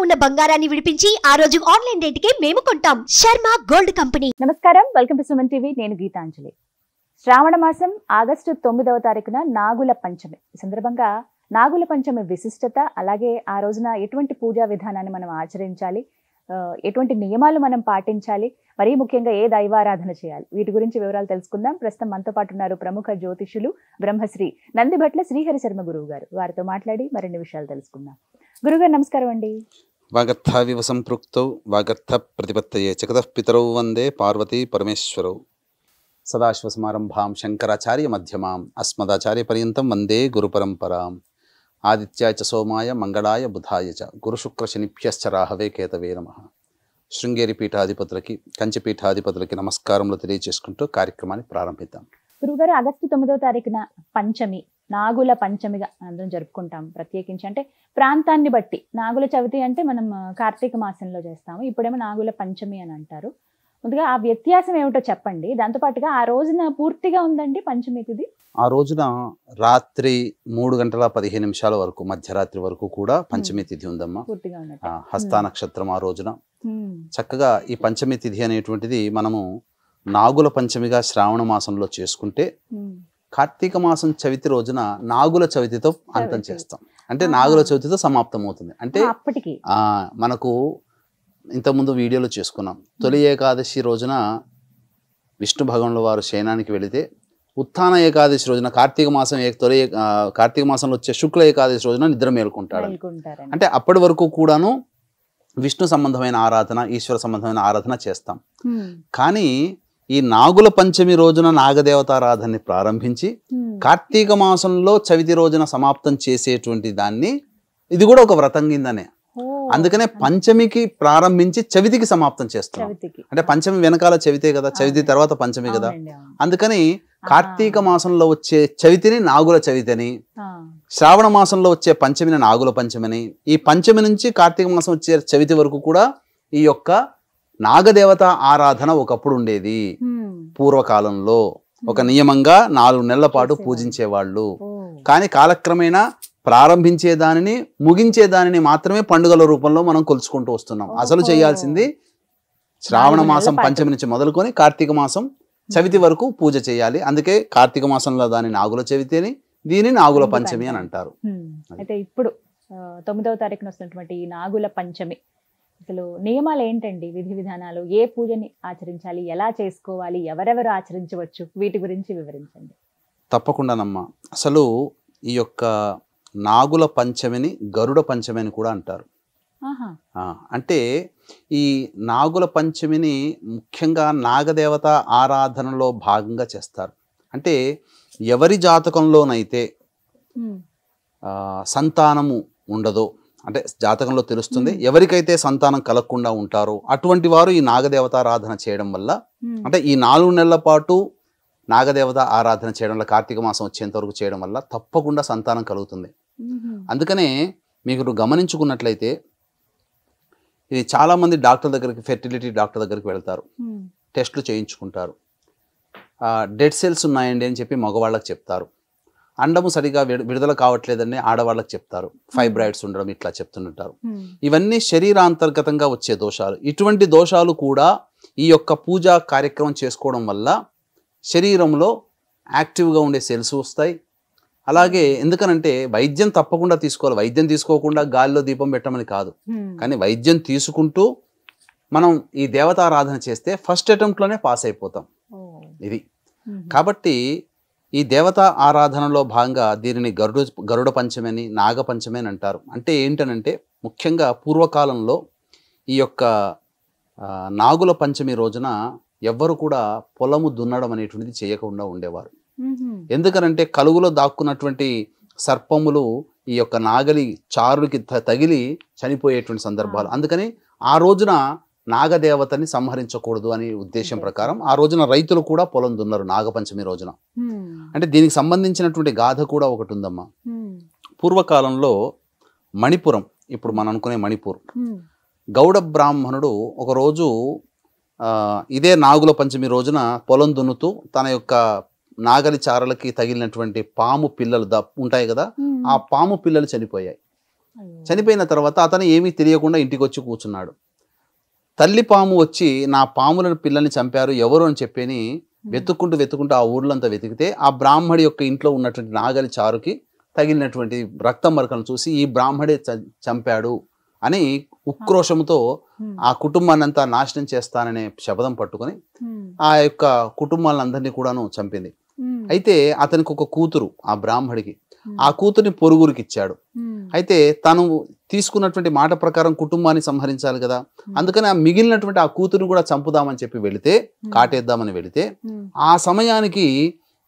ఉన్న బంగారాన్ని విడిపించి ఆ రోజు ఆన్లైన్ రేటుకే మేము కొంటాం. Sharma gold company. నమస్కారం, వెల్కమ్ టు సుమన్ టీవీ. నేను గీతాంజలి. శ్రావణ మాసం ఆగస్టు 9వ తారీఖున నాగుల పంచమి. ఈ సందర్భంగా నాగుల పంచమి విశిష్టత, అలాగే ఆ రోజున ఎటువంటి పూజా విధానాన్ని మనం ఆచరించాలి, ఎటువంటి నియమాలు మనం పాటించాలి, మరీ ముఖ్యంగా ఏ దైవారాధన చేయాలి, వీటి గురించి వివరాలు తెలుసుకుందాం. ప్రస్తుతం మనతో పాటు ఉన్నారు ప్రముఖ జ్యోతిషులు బ్రహ్మశ్రీ నందిభట్ల శ్రీహరి శర్మ గురువు గారు. వారితో మాట్లాడి మరిన్ని విషయాలు తెలుసుకుందాం. గురుగారు నమస్కారం అండి. వాగర్థావివ సంపృక్తౌ వాగర్థ ప్రతిపత్తయే జగతః పితరౌ వందే పార్వతీ పరమేశ్వరౌ. సదాశివసమారంభాం శంకరాచార్య మధ్యమాం అస్మదాచార్య పర్యంతం వందే గురుపరంపరాం. ఆదిత్యాయ చ సోమాయ మంగళాయ బుధాయ చ గురుశుక్ర శనిభ్యశ్చ రాహవే కేతవే నమః. శృంగేరి పీఠాధిపతులకి, కంచి పీఠాధిపతులకి నమస్కారములు తెలియజేసుకుంటూ కార్యక్రమాన్ని ప్రారంభిద్దాం. గురుగారు, ఆగస్టు 9వ తారీఖున పంచమి, నాగుల పంచమిగా అందరం జరుపుకుంటాం. ప్రత్యేకించి అంటే ప్రాంతాన్ని బట్టి నాగుల చవితి అంటే మనం కార్తీక మాసంలో చేస్తాము, ఇప్పుడేమో నాగుల పంచమి అని అంటారు. ముందుగా ఆ వ్యత్యాసం ఏమిటో చెప్పండి. దాంతోపాటుగా ఆ రోజున పూర్తిగా ఉందండి పంచమి తిథి. ఆ రోజున రాత్రి 3:15 వరకు, మధ్యరాత్రి వరకు కూడా పంచమి తిథి ఉందమ్మా. పూర్తిగా ఉన్నట్టు. హస్త నక్షత్రం ఆ రోజున చక్కగా ఈ పంచమి తిథి అనేటువంటిది మనము నాగుల పంచమిగా శ్రావణ మాసంలో చేసుకుంటే కార్తీక మాసం చవితి రోజున నాగుల చవితితో అంతం చేస్తాం. అంటే నాగుల చవితితో సమాప్తం అవుతుంది. అంటే అప్పటికి మనకు ఇంతకుముందు వీడియోలో చేసుకున్నాం. తొలి ఏకాదశి రోజున విష్ణు భగవానుల వారు శయనానికి వెళితే, ఉత్థాన ఏకాదశి రోజున కార్తీక మాసంలో వచ్చే శుక్ల ఏకాదశి రోజున నిద్ర మేల్కొంటాడు. అంటే అప్పటి వరకు కూడాను విష్ణు సంబంధమైన ఆరాధన, ఈశ్వర సంబంధమైన ఆరాధన చేస్తాం. కానీ ఈ నాగుల పంచమి రోజున నాగదేవతారాధనని ప్రారంభించి కార్తీక మాసంలో చవితి రోజున సమాప్తం చేసేటువంటి దాన్ని, ఇది కూడా ఒక వ్రతం కిందనే. అందుకనే పంచమికి ప్రారంభించి చవితికి సమాప్తం చేస్తున్నాం. అంటే పంచమి వెనకాల చవితే కదా, చవితి తర్వాత పంచమి కదా. అందుకని కార్తీక మాసంలో వచ్చే చవితిని నాగుల చవితిని, శ్రావణ మాసంలో వచ్చే పంచమిని నాగుల పంచమిని, ఈ పంచమి నుంచి కార్తీక మాసం వచ్చే చవితి వరకు కూడా ఈ యొక్క నాగదేవత ఆరాధన ఒకప్పుడు ఉండేది. పూర్వకాలంలో ఒక నియమంగా 4 నెలల పాటు పూజించేవాళ్ళు. కానీ కాలక్రమేణా ప్రారంభించే దానిని, ముగించే దానిని మాత్రమే పండుగల రూపంలో మనం కొలుచుకుంటూ వస్తున్నాం. అసలు చేయాల్సింది శ్రావణ మాసం పంచమి నుంచి మొదలుకొని కార్తీక మాసం చవితి వరకు పూజ చేయాలి. అందుకే కార్తీక మాసంలో దాని నాగుల చవితి అని, దీని నాగుల పంచమి అని అంటారు. అయితే ఇప్పుడు 9వ తారీఖున వస్తున్నటువంటి ఈ నాగుల పంచమి, అసలు నియమాలు ఏంటండి, విధి విధానాలు, ఏ పూజని ఆచరించాలి, ఎలా చేసుకోవాలి, ఎవరెవరు ఆచరించవచ్చు, వీటి గురించి వివరించండి. తప్పకుండానమ్మా. అసలు ఈ యొక్క నాగుల పంచమిని గరుడ పంచమి అని కూడా అంటారు. అంటే ఈ నాగుల పంచమిని ముఖ్యంగా నాగదేవత ఆరాధనలో భాగంగా చేస్తారు. అంటే ఎవరి జాతకంలోనైతే సంతానము ఉండదో, అంటే జాతకంలో తెలుస్తుంది, ఎవరికైతే సంతానం కలగకుండా ఉంటారో అటువంటి వారు ఈ నాగదేవత ఆరాధన చేయడం వల్ల, అంటే ఈ 4 నెలల పాటు నాగదేవత ఆరాధన చేయడం వల్ల, కార్తీక మాసం వచ్చేంత వరకు చేయడం వల్ల తప్పకుండా సంతానం కలుగుతుంది. అందుకనే మీరు గమనించుకున్నట్లయితే ఇది చాలామంది డాక్టర్ దగ్గరికి, ఫెర్టిలిటీ డాక్టర్ దగ్గరికి వెళ్తారు, టెస్టులు చేయించుకుంటారు. డెడ్ సెల్స్ ఉన్నాయండి అని చెప్పి మగవాళ్ళకి చెప్తారు. అండము సరిగా విడుదల కావట్లేదని ఆడవాళ్ళకి చెప్తారు. ఫైబ్రాయిడ్స్ ఉండడం ఇట్లా చెప్తుంటారు. ఇవన్నీ శరీరాంతర్గతంగా వచ్చే దోషాలు. ఇటువంటి దోషాలు కూడా ఈ యొక్క పూజా కార్యక్రమం చేసుకోవడం వల్ల శరీరంలో యాక్టివ్గా ఉండే సెల్స్ వస్తాయి. అలాగే ఎందుకనంటే వైద్యం తప్పకుండా తీసుకోవాలి. వైద్యం తీసుకోకుండా గాలిలో దీపం పెట్టమని కాదు, కానీ వైద్యం తీసుకుంటూ మనం ఈ దేవతారాధన చేస్తే ఫస్ట్ అటెంప్ట్లోనే పాస్ అయిపోతాం. ఇది కాబట్టి ఈ దేవతా ఆరాధనలో భాగంగా దీనిని గరుడ పంచమి అని, నాగ పంచమి అని అంటారు. అంటే ఏంటనంటే ముఖ్యంగా పూర్వకాలంలో ఈ యొక్క నాగుల పంచమి రోజున ఎవ్వరు కూడా పొలము దున్నడం అనేటువంటిది చేయకుండా ఉండేవారు. ఎందుకనంటే కలుగులో దాక్కున్నటువంటి సర్పములు ఈ యొక్క నాగలి చారులకి తగిలి చనిపోయేటువంటి సందర్భాలు. అందుకని ఆ రోజున నాగదేవతని సంహరించకూడదు అనే ఉద్దేశం ప్రకారం ఆ రోజున రైతులు కూడా పొలం దున్నారు నాగపంచమి రోజున. అంటే దీనికి సంబంధించినటువంటి గాథ కూడా ఒకటి ఉందమ్మా. పూర్వకాలంలో మణిపురం, ఇప్పుడు మనం అనుకునే మణిపూర్, గౌడ బ్రాహ్మణుడు ఒకరోజు ఇదే నాగుల పంచమి రోజున పొలం దున్నుతూ తన యొక్క నాగలి చారలకి తగిలినటువంటి పాము పిల్లలు ఉంటాయి కదా, ఆ పాము పిల్లలు చనిపోయాయి. చనిపోయిన తర్వాత అతను ఏమీ తెలియకుండా ఇంటికి వచ్చి కూర్చున్నాడు. తల్లి పాము వచ్చి నా పాములను పిల్లల్ని చంపారు ఎవరు అని చెప్పని వెతుక్కుంటూ ఆ ఊర్లంతా వెతికితే ఆ బ్రాహ్మడి యొక్క ఇంట్లో ఉన్నటువంటి నాగలి చారుకి తగిలినటువంటి రక్తం మరకలను చూసి ఈ బ్రాహ్మడే చంపాడు అని ఉక్రోషంతో ఆ కుటుంబాన్ని అంతా నాశనం చేస్తాననే శపథం పట్టుకొని ఆ యొక్క కుటుంబాలందరినీ కూడాను చంపింది. అయితే అతనికి ఒక కూతురు ఆ బ్రాహ్మడికి, ఆ కూతుర్ని పొరుగురికి ఇచ్చాడు. అయితే తను తీసుకున్నటువంటి మాట ప్రకారం కుటుంబాన్ని సంహరించాలి కదా, అందుకని ఆ మిగిలినటువంటి ఆ కూతురుని కూడా చంపుదామని చెప్పి వెళితే, కాటేద్దామని వెళితే ఆ సమయానికి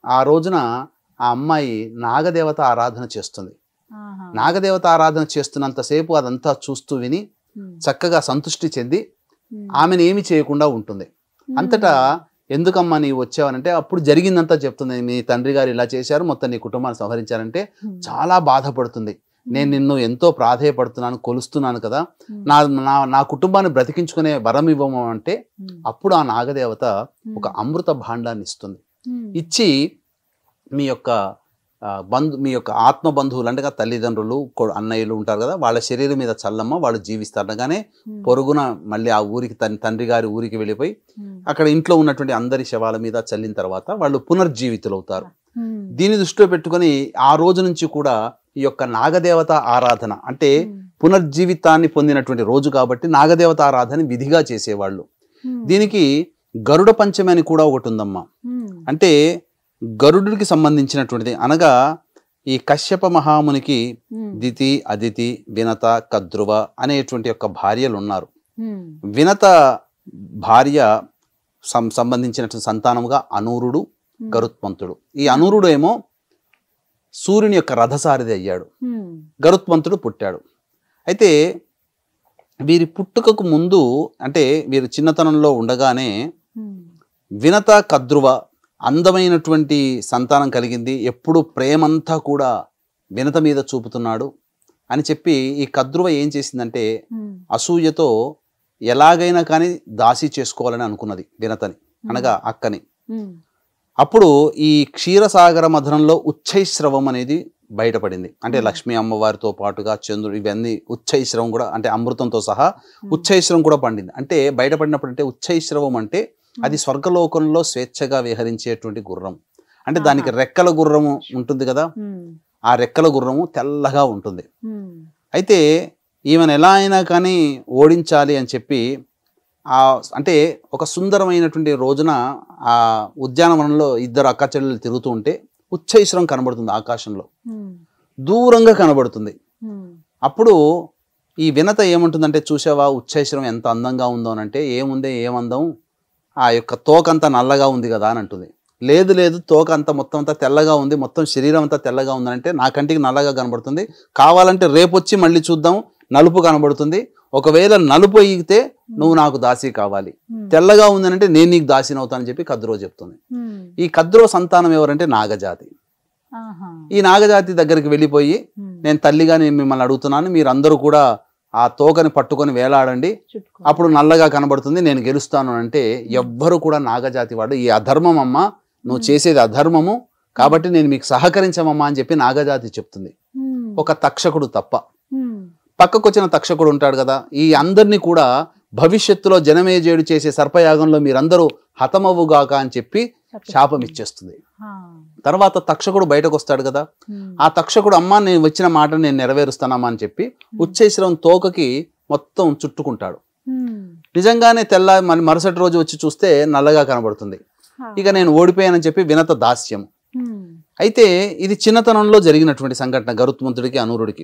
ఆ రోజున ఆ అమ్మాయి నాగదేవత ఆరాధన చేస్తుంది. నాగదేవత ఆరాధన చేస్తున్నంతసేపు అదంతా చూస్తూ విని చక్కగా సంతృష్టి చెంది ఆమెను ఏమి చేయకుండా ఉంటుంది. అంతటా ఎందుకమ్మా నీవు వచ్చావనంటే అప్పుడు జరిగిందంతా చెప్తుంది. మీ తండ్రి గారు ఇలా చేశారు, మొత్తం నీ కుటుంబాన్ని సంహరించారంటే చాలా బాధపడుతుంది. నేను నిన్ను ఎంతో ప్రాధేయపడుతున్నాను, కొలుస్తున్నాను కదా, నా కుటుంబాన్ని బ్రతికించుకునే వరం ఇవ్వము అంటే అప్పుడు ఆ నాగదేవత ఒక అమృత భాండాన్ని ఇస్తుంది. ఇచ్చి మీ యొక్క ఆత్మ బంధువులు అంటే తల్లిదండ్రులు అన్నయ్యలు ఉంటారు కదా, వాళ్ళ శరీరం మీద చల్లమ్మ, వాళ్ళు జీవిస్తారు అనగానే పొరుగున మళ్ళీ ఆ ఊరికి తండ్రి గారి ఊరికి వెళ్ళిపోయి అక్కడ ఇంట్లో ఉన్నటువంటి అందరి శవాల మీద చల్లిన తర్వాత వాళ్ళు పునర్జీవితులు అవుతారు. దీన్ని దృష్టిలో పెట్టుకొని ఆ రోజు నుంచి కూడా ఈ యొక్క నాగదేవత ఆరాధన అంటే పునర్జీవితాన్ని పొందినటువంటి రోజు కాబట్టి నాగదేవత ఆరాధన విధిగా చేసేవాళ్ళు. దీనికి గరుడ పంచమి అని కూడా ఒకటి ఉందమ్మా. అంటే గరుడుకి సంబంధించినటువంటిది. అనగా ఈ కశ్యప మహామునికి దితి, అదితి, వినత, కద్రువ అనేటువంటి యొక్క భార్యలు ఉన్నారు. వినత భార్య సంబంధించినటువంటి సంతానముగా అనూరుడు, గరుత్మంతుడు. ఈ అనూరుడు ఏమో సూర్యుని యొక్క రథసారథి అయ్యాడు, గరుత్మంతుడు పుట్టాడు. అయితే వీరి పుట్టుకకు ముందు అంటే వీరు చిన్నతనంలో ఉండగానే వినత, కద్రువ అందమైనటువంటి సంతానం కలిగింది. ఎప్పుడు ప్రేమంతా కూడా వినత మీద చూపుతున్నాడు అని చెప్పి ఈ కద్రువ ఏం చేసిందంటే అసూయతో ఎలాగైనా కానీ దాసి చేసుకోవాలని అనుకున్నది వినతని, అనగా అక్కని. అప్పుడు ఈ క్షీరసాగర మథనంలో ఉచ్చైశ్రవం అనేది బయటపడింది. అంటే లక్ష్మీ అమ్మవారితో పాటుగా చంద్రుడు, ఇవన్నీ ఉచ్చైశ్రవం కూడా అంటే అమృతంతో సహా ఉచ్చైశ్రవం కూడా పండింది. అంటే బయటపడినప్పుడు అంటే ఉచ్చైశ్రవం అంటే అది స్వర్గలోకంలో స్వేచ్ఛగా విహరించేటువంటి గుర్రం. అంటే దానికి రెక్కల గుర్రము ఉంటుంది కదా, ఆ రెక్కల గుర్రము తెల్లగా ఉంటుంది. అయితే ఈమెను ఎలా అయినా కానీ ఓడించాలి అని చెప్పి అంటే ఒక సుందరమైనటువంటి రోజున ఆ ఉద్యానవనంలో ఇద్దరు అక్క చెల్లెలు తిరుగుతూ ఉంటే ఉచ్చైశ్వరం కనబడుతుంది, ఆకాశంలో దూరంగా కనబడుతుంది. అప్పుడు ఈ వినత ఏముంటుందంటే, చూసావా ఉచ్చైశ్వరం ఎంత అందంగా ఉందో అని అంటే, ఏముందే ఏమందం, ఆ యొక్క తోక అంతా నల్లగా ఉంది కదా అని అంటుంది. లేదు లేదు, తోక అంతా మొత్తం అంతా తెల్లగా ఉంది, మొత్తం శరీరం అంతా తెల్లగా ఉందంటే నా కంటికి నల్లగా కనబడుతుంది, కావాలంటే రేపొచ్చి మళ్ళీ చూద్దాం నలుపు కనబడుతుంది, ఒకవేళ నలుపు అయ్యితే నువ్వు నాకు దాసి కావాలి, తెల్లగా ఉందనంటే నేను నీకు దాసిని అవుతానని చెప్పి కద్రో చెప్తుంది. ఈ కద్రో సంతానం ఎవరంటే నాగజాతి. ఈ నాగజాతి దగ్గరికి వెళ్ళిపోయి, నేను తల్లిగా నేను మిమ్మల్ని అడుగుతున్నాను, మీరందరూ కూడా ఆ తోకని పట్టుకొని వేలాడండి, అప్పుడు నల్లగా కనబడుతుంది, నేను గెలుస్తాను అంటే ఎవ్వరు కూడా నాగజాతి వాడు ఈ అధర్మం అమ్మ, నువ్వు చేసేది అధర్మము కాబట్టి నేను మీకు సహకరించమమ్మా అని చెప్పి నాగజాతి చెప్తుంది. ఒక తక్షకుడు తప్ప. పక్కకు వచ్చిన తక్షకుడు ఉంటాడు కదా, ఈ అందరినీ కూడా భవిష్యత్తులో జనమేజయుడు చేసే సర్పయాగంలో మీరందరూ హతమవుగాక అని చెప్పి శాపం ఇచ్చేస్తుంది. తర్వాత తక్షకుడు బయటకు వస్తాడు కదా, ఆ తక్షకుడు అమ్మ నేను వచ్చిన మాట నేను నెరవేరుస్తానమ్మా అని చెప్పి ఉచ్చైశ్రవం తోకకి మొత్తం చుట్టుకుంటాడు. నిజంగానే తెల్ల మరుసటి రోజు వచ్చి చూస్తే నల్లగా కనబడుతుంది. ఇక నేను ఓడిపోయానని చెప్పి వినత దాస్యం. అయితే ఇది చిన్నతనంలో జరిగినటువంటి సంఘటన గరుత్మంతుడికి, అనూరుడికి.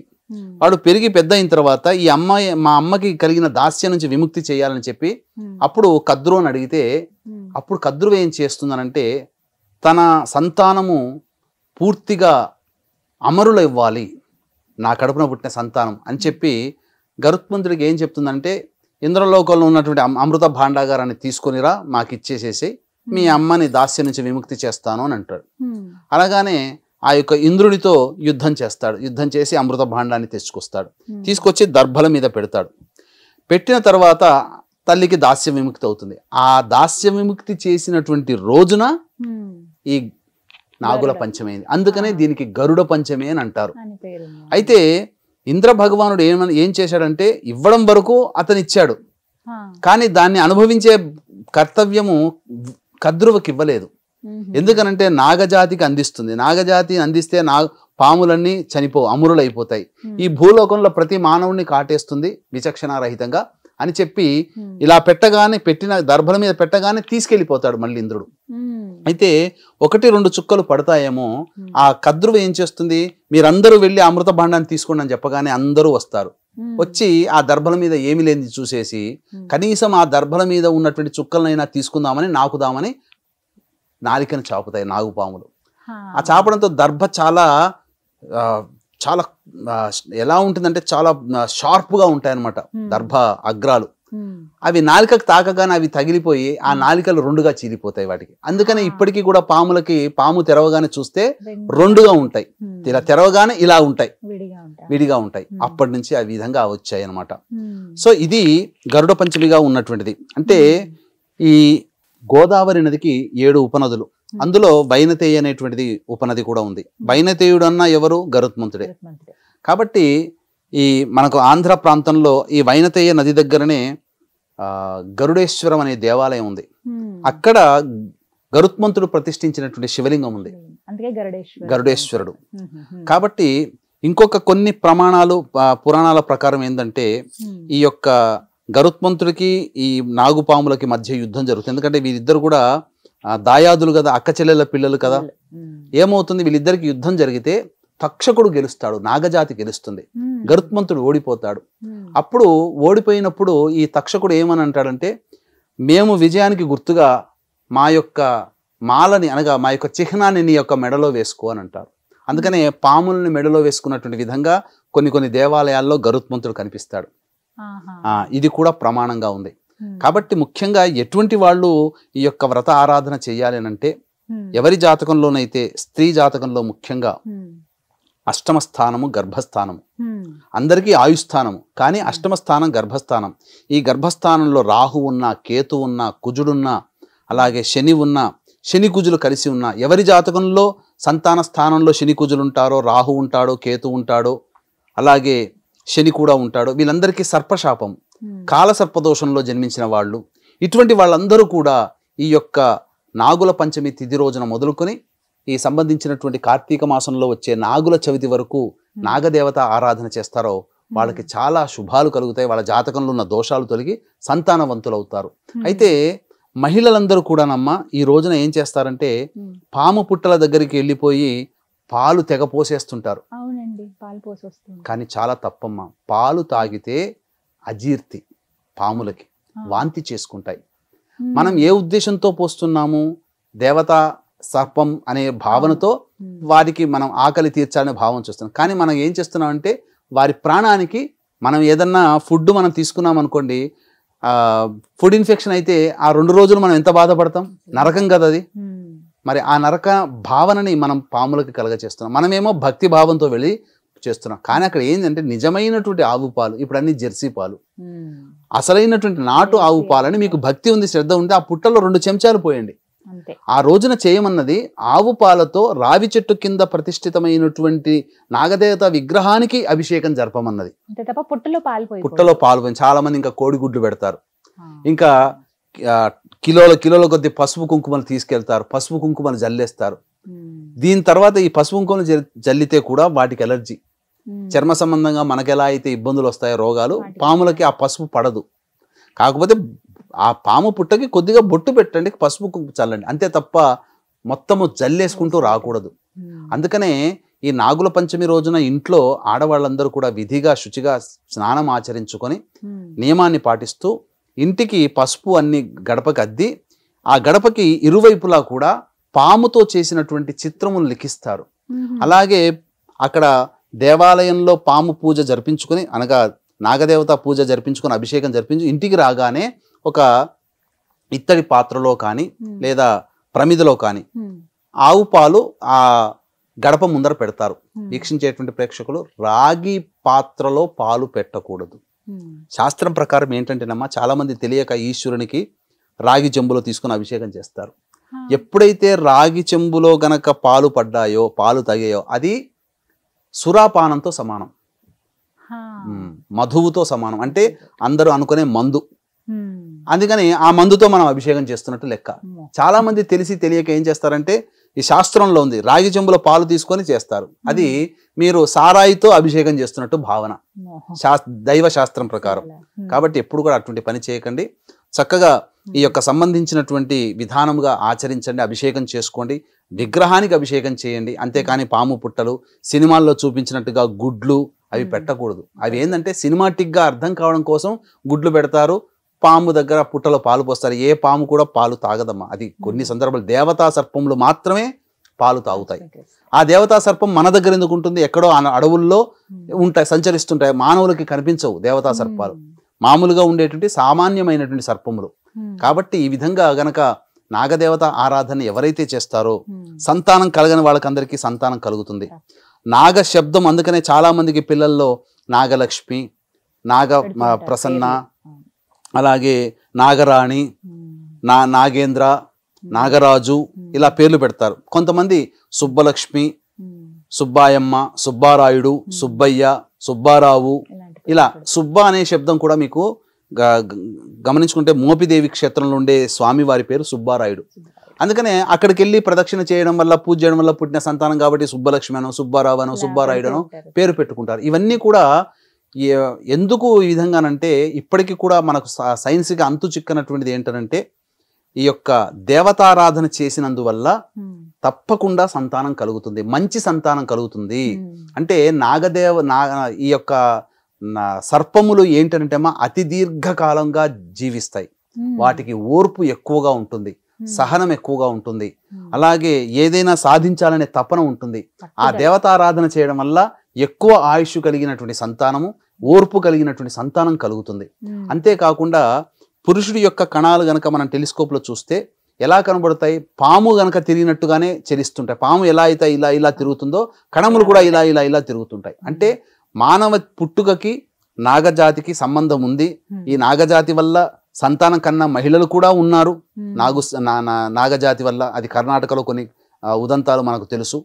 వాడు పెరిగి పెద్ద అయిన తర్వాత ఈ అమ్మాయి మా అమ్మకి కలిగిన దాస్యం నుంచి విముక్తి చేయాలని చెప్పి అప్పుడు కద్రుని అడిగితే, అప్పుడు కద్రువ ఏం చేస్తుందనంటే తన సంతానము పూర్తిగా అమరులు ఇవ్వాలి, నా కడుపున పుట్టిన సంతానం అని చెప్పి గరుత్మంతుడికి ఏం చెప్తుందంటే, ఇంద్రలోకంలో ఉన్నటువంటి అమృత భాండాగారాన్ని తీసుకొనిరా మాకు ఇచ్చేసేసి మీ అమ్మని దాస్యం నుంచి విముక్తి చేస్తాను అని అంటాడు. అలాగానే ఆ యొక్క ఇంద్రుడితో యుద్ధం చేస్తాడు. యుద్ధం చేసి అమృత భాండాన్ని తెచ్చుకొస్తాడు. తీసుకొచ్చి దర్భల మీద పెడతాడు. పెట్టిన తర్వాత తల్లికి దాస్య విముక్తి అవుతుంది. ఆ దాస్య విముక్తి చేసినటువంటి రోజున ఈ నాగుల పంచమి అయింది. అందుకనే దీనికి గరుడ పంచమి అని అంటారు. అయితే ఇంద్ర భగవానుడు ఏం చేశాడంటే ఇవ్వడం వరకు అతను ఇచ్చాడు, కానీ దాన్ని అనుభవించే కర్తవ్యము కద్రువకి ఇవ్వలేదు. ఎందుకనంటే నాగజాతికి అందిస్తుంది. నాగజాతి అందిస్తే పాములన్నీ అమరులైపోతాయి. ఈ భూలోకంలో ప్రతి మానవుడిని కాటేస్తుంది విచక్షణారహితంగా అని చెప్పి ఇలా పెట్టిన దర్భల మీద పెట్టగానే తీసుకెళ్లిపోతాడు మళ్ళీ ఇంద్రుడు. అయితే 1-2 చుక్కలు పడతాయేమో. ఆ కద్రువ ఏం చేస్తుంది, మీరందరూ వెళ్ళి అమృత భాండాన్ని తీసుకోండి అని చెప్పగానే అందరూ వస్తారు. వచ్చి ఆ దర్భల మీద ఏమి లేనిది చూసేసి కనీసం ఆ దర్భల మీద ఉన్నటువంటి చుక్కలనైనా తీసుకుందామని నాకుదామని నాలికను చాపుతాయి నాగుపాములు. ఆ చాపడంతో దర్భ చాలా చాలా ఎలా ఉంటుందంటే చాలా షార్ప్గా ఉంటాయి అన్నమాట దర్భ అగ్రాలు. అవి నాలికకు తాకగానే అవి తగిలిపోయి ఆ నాలికలు 2గా చీలిపోతాయి వాటికి. అందుకని ఇప్పటికీ కూడా పాము తెరవగానే చూస్తే 2గా ఉంటాయి, ఇలా తెరవగానే ఇలా ఉంటాయి, విడిగా ఉంటాయి. అప్పటి నుంచి ఆ విధంగా వచ్చాయి అన్నమాట. సో ఇది గరుడ పంచమిగా ఉన్నటువంటిది. అంటే ఈ గోదావరి నదికి 7 ఉపనదులు, అందులో వైనతేయ అనేటువంటిది ఉపనది కూడా ఉంది. వైనతేయుడు అన్న ఎవరు, గరుత్మంతుడే. కాబట్టి ఈ మనకు ఆంధ్ర ప్రాంతంలో ఈ వైనతేయ నది దగ్గరనే గరుడేశ్వరం అనే దేవాలయం ఉంది. అక్కడ గరుత్మంతుడు ప్రతిష్ఠించినటువంటి శివలింగం ఉంది, గరుడేశ్వరుడు. కాబట్టి ఇంకొక కొన్ని పురాణాల ప్రకారం ఏంటంటే ఈ యొక్క గరుత్మంతుడికి ఈ నాగుపాములకి మధ్య యుద్ధం జరుగుతుంది. ఎందుకంటే వీరిద్దరు కూడా దాయాదులు కదా, అక్క చెల్లెల పిల్లలు కదా. ఏమవుతుంది, వీళ్ళిద్దరికి యుద్ధం జరిగితే తక్షకుడు గెలుస్తాడు, నాగజాతి గెలుస్తుంది, గరుత్మంతుడు ఓడిపోతాడు. అప్పుడు ఓడిపోయినప్పుడు ఈ తక్షకుడు ఏమని అంటాడంటే, మేము విజయానికి గుర్తుగా మా యొక్క మాలని అనగా మా యొక్క చిహ్నాన్ని నీ యొక్క మెడలో వేసుకో అని అంటారు. అందుకనే పాములని మెడలో వేసుకున్నటువంటి విధంగా కొన్ని దేవాలయాల్లో గరుత్మంతుడు కనిపిస్తాడు. ఇది కూడా ప్రమాణంగా ఉంది. కాబట్టి ముఖ్యంగా ఎటువంటి వాళ్ళు ఈ యొక్క వ్రత ఆరాధన చేయాలి అంటే, ఎవరి జాతకంలోనైతే స్త్రీ జాతకంలో ముఖ్యంగా అష్టమ స్థానము గర్భస్థానము, అందరికీ ఆయుస్థానము, కానీ అష్టమ స్థానం గర్భస్థానం. ఈ గర్భస్థానంలో రాహు ఉన్నా, కేతు ఉన్నా, కుజుడున్నా, అలాగే శని ఉన్నా, శని కుజులు కలిసి ఉన్నా, ఎవరి జాతకంలో సంతాన స్థానంలో శని కుజులు ఉంటారో, రాహు ఉంటాడో, కేతు ఉంటాడో, అలాగే శని కూడా ఉంటాడో, వీళ్ళందరికీ సర్పశాపం, కాలసర్పదోషంలో జన్మించిన వాళ్ళు, ఇటువంటి వాళ్ళందరూ కూడా ఈ యొక్క నాగుల పంచమి తిథి రోజున మొదలుకొని ఈ సంబంధించినటువంటి కార్తీక మాసంలో వచ్చే నాగుల చవితి వరకు నాగదేవత ఆరాధన చేస్తారో వాళ్ళకి చాలా శుభాలు కలుగుతాయి. వాళ్ళ జాతకంలో ఉన్న దోషాలు తొలగి సంతానవంతులు అవుతారు. అయితే మహిళలందరూ కూడానమ్మా ఈ రోజున ఏం చేస్తారంటే, పాము పుట్టల దగ్గరికి వెళ్ళిపోయి పాలు తెగ పోసేస్తుంటారు. కానీ చాలా తప్పమ్మా. పాలు తాగితే అజీర్తి, పాములకి వాంతి చేసుకుంటాయి. మనం ఏ ఉద్దేశంతో పోస్తున్నాము, దేవత సర్పం అనే భావనతో వారికి మనం ఆకలి తీర్చాలనే భావం చూస్తున్నాం. కానీ మనం ఏం చేస్తున్నామంటే, వారి ప్రాణానికి మనం ఏదన్నా ఫుడ్ మనం తీసుకున్నాం అనుకోండి, ఫుడ్ ఇన్ఫెక్షన్ అయితే ఆ 2 రోజులు మనం ఎంత బాధపడతాం, నరకం కదా అది. మరి ఆ నరక భావనని మనం పాములకి కలగచేస్తున్నాం. మనమేమో భక్తి భావంతో వెళ్ళి చేస్తున్నాం. కానీ అక్కడ ఏంటంటే నిజమైనటువంటి ఆవు పాలు, ఇప్పుడు అన్ని జెర్సీ పాలు, అసలైనటువంటి నాటు ఆవు పాలని మీకు భక్తి ఉంది, శ్రద్ధ ఉంది, ఆ పుట్టలో 2 చెంచాలు పోయండి. ఆ రోజున చేయమన్నది ఆవు పాలతో రావి చెట్టు కింద ప్రతిష్ఠితమైనటువంటి నాగదేవత విగ్రహానికి అభిషేకం జరపమన్నది. పుట్టలో పాలు పోయి చాలా మంది ఇంకా కోడిగుడ్లు పెడతారు, ఇంకా కిలోల కొద్ది పసుపు కుంకుమలు తీసుకెళ్తారు, పసుపు కుంకుమలు జల్లేస్తారు. దీని తర్వాత ఈ పసుపు కుంకుమలు జల్లితే కూడా వాటికి ఎలర్జీ, చర్మ సంబంధంగా మనకెలా అయితే ఇబ్బందులు వస్తాయో రోగాలు, పాములకి ఆ పసుపు పడదు. కాకపోతే ఆ పాము పుట్టకి కొద్దిగా బొట్టు పెట్టండి, పసుపు కుంకుమ చల్లండి, అంతే తప్ప మొత్తము జల్లేసుకుంటూ రాకూడదు. అందుకనే ఈ నాగుల పంచమి రోజున ఇంట్లో ఆడవాళ్ళందరూ కూడా విధిగా శుచిగా స్నానం ఆచరించుకొని నియమాన్ని పాటిస్తూ ఇంటికి పసుపు అన్ని గడపకి అద్ది, ఆ గడపకి ఇరువైపులా కూడా పాముతో చేసినటువంటి చిత్రములు లిఖిస్తారు. అలాగే అక్కడ దేవాలయంలో పాము పూజ జరిపించుకొని, అనగా నాగదేవత పూజ జరిపించుకొని అభిషేకం జరిపించి ఇంటికి రాగానే ఒక ఇత్తడి పాత్రలో కానీ లేదా ప్రమిదలో కానీ ఆవు పాలు ఆ గడప ముందర పెడతారు. వీక్షించేటువంటి ప్రేక్షకులు రాగి పాత్రలో పాలు పెట్టకూడదు. శాస్త్రం ప్రకారం ఏంటంటేనమ్మా, చాలా మంది తెలియక ఈశ్వరునికి రాగి చెంబులో తీసుకుని అభిషేకం చేస్తారు. ఎప్పుడైతే రాగి చెంబులో గనక పాలు పడ్డాయో, పాలు తగాయో, అది సురాపానంతో సమానం. మధువుతో సమానం, అంటే అందరూ అనుకునే మందు. అందుకని ఆ మందుతో మనం అభిషేకం చేస్తున్నట్టు లెక్క. చాలా మంది తెలిసి తెలియక ఏం చేస్తారంటే, ఈ శాస్త్రంలో ఉంది, రాగి చెంబులో పాలు తీసుకొని చేస్తారు. అది మీరు సారాయితో అభిషేకం చేస్తున్నట్టు భావన దైవ శాస్త్రం ప్రకారం. కాబట్టి ఎప్పుడు కూడా అటువంటి పని చేయకండి. చక్కగా ఈ యొక్క సంబంధించినటువంటి విధానముగా ఆచరించండి, అభిషేకం చేసుకోండి, విగ్రహానికి అభిషేకం చేయండి. అంతేకాని పాము పుట్టలు, సినిమాల్లో చూపించినట్టుగా గుడ్లు అవి పెట్టకూడదు. అవి ఏంటంటే సినిమాటిక్గా అర్థం కావడం కోసం గుడ్లు పెడతారు, పాము దగ్గర పుట్టలో పాలు పోస్తారు. ఏ పాము కూడా పాలు తాగదమ్మా. అది కొన్ని సందర్భాలు దేవతా సర్పములు మాత్రమే పాలు తాగుతాయి. ఆ దేవతా సర్పం మన దగ్గర ఎందుకు ఉంటుంది? ఎక్కడో అడవుల్లో ఉంటాయి, సంచరిస్తుంటాయి, మానవులకి కనిపించవు దేవతా సర్పాలు. మామూలుగా ఉండేటువంటి సామాన్యమైనటువంటి సర్పములు. కాబట్టి ఈ విధంగా గనక నాగదేవత ఆరాధన ఎవరైతే చేస్తారో సంతానం కలగని వాళ్ళకందరికీ సంతానం కలుగుతుంది. నాగ శబ్దం అందుకనే చాలా మందికి పిల్లల్లో నాగలక్ష్మి, నాగ ప్రసన్న, అలాగే నాగరాణి, నాగేంద్ర, నాగరాజు ఇలా పేర్లు పెడతారు. కొంతమంది సుబ్బలక్ష్మి, సుబ్బాయమ్మ, సుబ్బారాయుడు, సుబ్బయ్య, సుబ్బారావు, ఇలా సుబ్బ అనే శబ్దం కూడా మీకు గమనించుకుంటే మోపిదేవి క్షేత్రంలో ఉండే స్వామి వారి పేరు సుబ్బారాయుడు. అందుకనే అక్కడికి వెళ్ళి ప్రదక్షిణ చేయడం వల్ల, పూజ చేయడం వల్ల పుట్టిన సంతానం కాబట్టి సుబ్బలక్ష్మి అనో, సుబ్బారావు అనో, సుబ్బారాయుడు అనో పేరు పెట్టుకుంటారు. ఇవన్నీ కూడా ఎందుకు ఈ విధంగానంటే, ఇప్పటికీ కూడా మనకు సైన్స్గా అంతు చిక్కనటువంటిది ఏంటంటే, ఈ యొక్క దేవతారాధన చేసినందువల్ల తప్పకుండా సంతానం కలుగుతుంది, మంచి సంతానం కలుగుతుంది. అంటే ఈ యొక్క సర్పములు ఏంటంటే అతి దీర్ఘకాలంగా జీవిస్తాయి, వాటికి ఓర్పు ఎక్కువగా ఉంటుంది, సహనం ఎక్కువగా ఉంటుంది, అలాగే ఏదైనా సాధించాలనే తపన ఉంటుంది. ఆ దేవతారాధన చేయడం వల్ల ఎక్కువ ఆయుష్ కలిగినటువంటి సంతానము, ఓర్పు కలిగినటువంటి సంతానం కలుగుతుంది. అంతేకాకుండా పురుషుడి యొక్క కణాలు గనక మనం టెలిస్కోప్లో చూస్తే ఎలా కనబడతాయి? పాము గనక తిరిగినట్టుగానే చలిస్తుంటాయి. పాము ఎలా అయితే ఇలా ఇలా తిరుగుతుందో కణములు కూడా ఇలా ఇలా ఇలా తిరుగుతుంటాయి. అంటే మానవ పుట్టుకకి నాగజాతికి సంబంధం ఉంది. ఈ నాగజాతి వల్ల సంతానం కన్నా మహిళలు కూడా ఉన్నారు. నాగజాతి వల్ల అది కర్ణాటకలో కొన్ని ఉదంతాలు మనకు తెలుసు.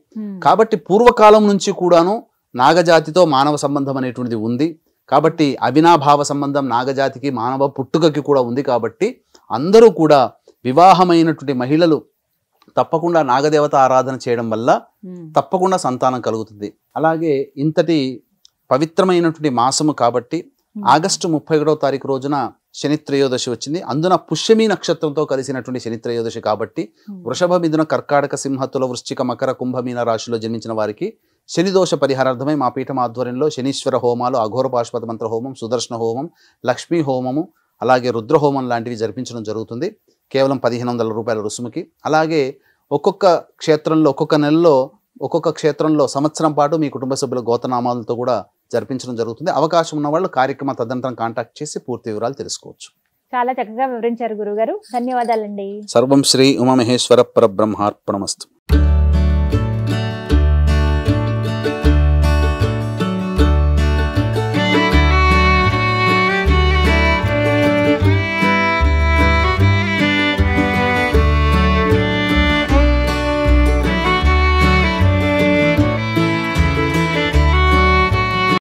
కాబట్టి పూర్వకాలం నుంచి కూడాను నాగజాతితో మానవ సంబంధం అనేటువంటిది ఉంది. కాబట్టి అవినాభావ సంబంధం నాగజాతికి మానవ పుట్టుకకి కూడా ఉంది. కాబట్టి అందరూ కూడా వివాహమైనటువంటి మహిళలు తప్పకుండా నాగదేవత ఆరాధన చేయడం వల్ల తప్పకుండా సంతానం కలుగుతుంది. అలాగే ఇంతటి పవిత్రమైనటువంటి మాసము కాబట్టి ఆగస్టు 31వ తారీఖు రోజున శని త్రయోదశి వచ్చింది. అందున పుష్యమి నక్షత్రంతో కలిసినటువంటి శని త్రయోదశి కాబట్టి వృషభ, మిథున, కర్కాటక, సింహ, తుల, వృశ్చిక, మకర, కుంభమీన రాశిలో జన్మించిన వారికి శని దోష పరిహారార్థమై మా పీఠం ఆధ్వర్యంలో శనీశ్వర హోమాలు, అఘోర పాశుపత మంత్ర హోమం, సుదర్శన హోమం, లక్ష్మీ హోమము, అలాగే రుద్ర హోమం లాంటివి జరిపించడం జరుగుతుంది. కేవలం 1500 రూపాయల రుసుముకి. అలాగే ఒక్కొక్క క్షేత్రంలో ఒక్కొక్క నెలలో ఒక్కొక్క క్షేత్రంలో సంవత్సరం పాటు మీ కుటుంబ సభ్యుల గోత్రనామాలతో కూడా జరిపించడం జరుగుతుంది. అవకాశం ఉన్న వాళ్ళు కార్యక్రమ తదనంతరం కాంటాక్ట్ చేసి పూర్తి వివరాలు తెలుసుకోవచ్చు. చాలా చక్కగా వివరించారు గురుగారు, ధన్యవాదాలండి. సర్వం శ్రీ ఉమామహేశ్వర పరబ్రహ్మార్పణమస్తు.